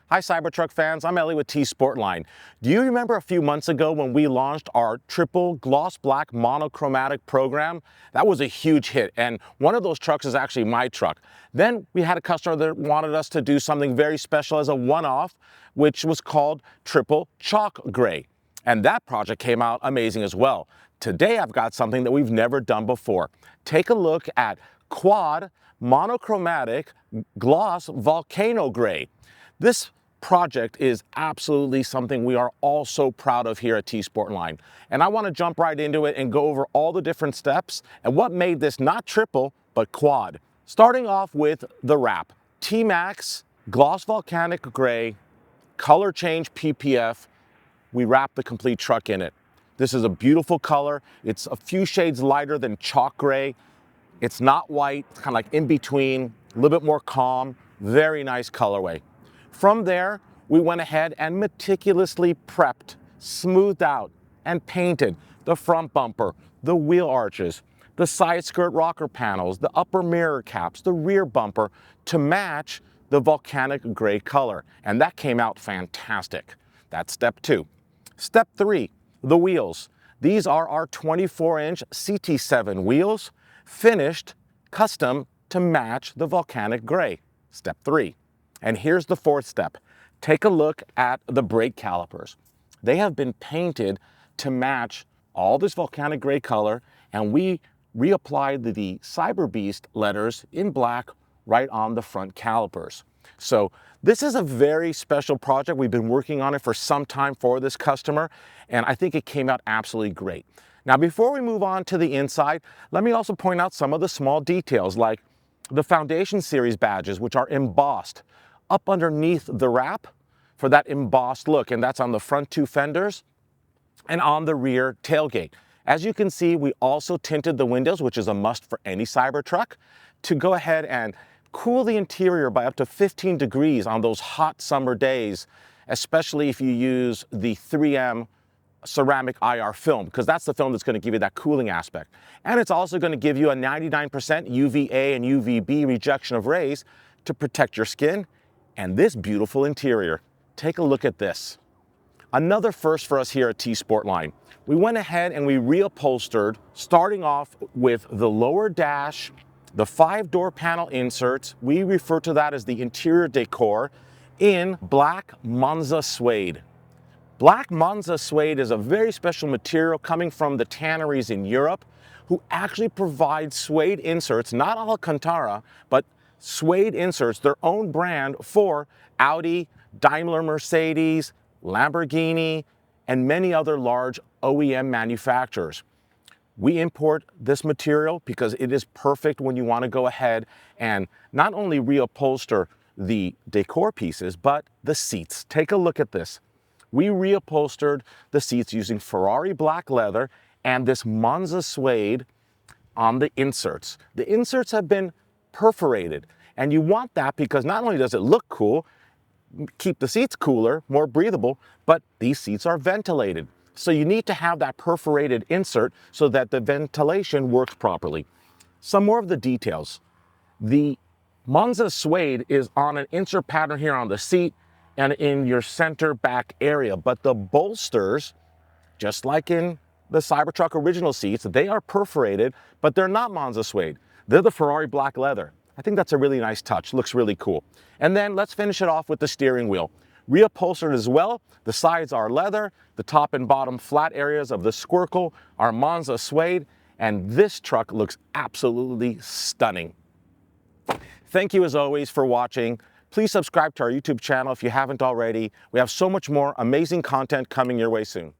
Hi Cybertruck fans, I'm Ellie with T-sportline. Do you remember a few months ago when we launched our triple gloss black monochromatic program? That was a huge hit, and one of those trucks is actually my truck. Then we had a customer that wanted us to do something very special as a one-off, which was called triple chalk gray. And that project came out amazing as well. Today I've got something that we've never done before. Take a look at quad monochromatic gloss volcano gray. This project is absolutely something we are all so proud of here at T-sportline. And I want to jump right into it and go over all the different steps and what made this not triple, but quad. Starting off with the wrap. TMaxx gloss volcanic gray, color change PPF. We wrap the complete truck in it. This is a beautiful color. It's a few shades lighter than chalk gray. It's not white, it's kind of like in between, a little bit more calm, very nice colorway. From there, we went ahead and meticulously prepped, smoothed out, and painted the front bumper, the wheel arches, the side skirt rocker panels, the upper mirror caps, the rear bumper to match the volcanic gray color. And that came out fantastic. That's step 2. Step 3, the wheels. These are our 24-inch CT7 wheels, finished custom to match the volcanic gray. Step 3. And here's the 4th step. Take a look at the brake calipers. They have been painted to match all this volcanic gray color, and we reapplied the Cyber Beast letters in black right on the front calipers. So this is a very special project. We've been working on it for some time for this customer, and I think it came out absolutely great. Now, before we move on to the inside, let me also point out some of the small details, like the Foundation Series badges, which are embossed up underneath the wrap for that embossed look, and that's on the front 2 fenders and on the rear tailgate. As you can see, we also tinted the windows, which is a must for any Cybertruck, to go ahead and cool the interior by up to 15 degrees on those hot summer days, especially if you use the 3M ceramic IR film, because that's the film that's going to give you that cooling aspect. And it's also going to give you a 99% UVA and UVB rejection of rays to protect your skin and this beautiful interior. Take a look at this. Another first for us here at T-sportline. We went ahead and we reupholstered, starting off with the lower dash, the 5-door panel inserts. We refer to that as the interior decor in black Monza suede. Black Monza suede is a very special material coming from the tanneries in Europe who actually provide suede inserts, not Alcantara, but suede inserts, their own brand for Audi, Daimler, Mercedes, Lamborghini, and many other large OEM manufacturers. We import this material because it is perfect when you want to go ahead and not only reupholster the decor pieces, but the seats. Take a look at this. We reupholstered the seats using Ferrari black leather and this Monza suede on the inserts. The inserts have been perforated, and you want that because not only does it look cool, keep the seats cooler, more breathable, but these seats are ventilated. So you need to have that perforated insert so that the ventilation works properly. Some more of the details. The Monza suede is on an insert pattern here on the seat and in your center back area, but the bolsters, just like in the Cybertruck original seats, they are perforated, but they're not Monza suede. They're the Ferrari black leather. I think that's a really nice touch, looks really cool. And then let's finish it off with the steering wheel. Reupholstered as well, the sides are leather, the top and bottom flat areas of the squircle are Monza suede, and this truck looks absolutely stunning. Thank you as always for watching. Please subscribe to our YouTube channel if you haven't already. We have so much more amazing content coming your way soon.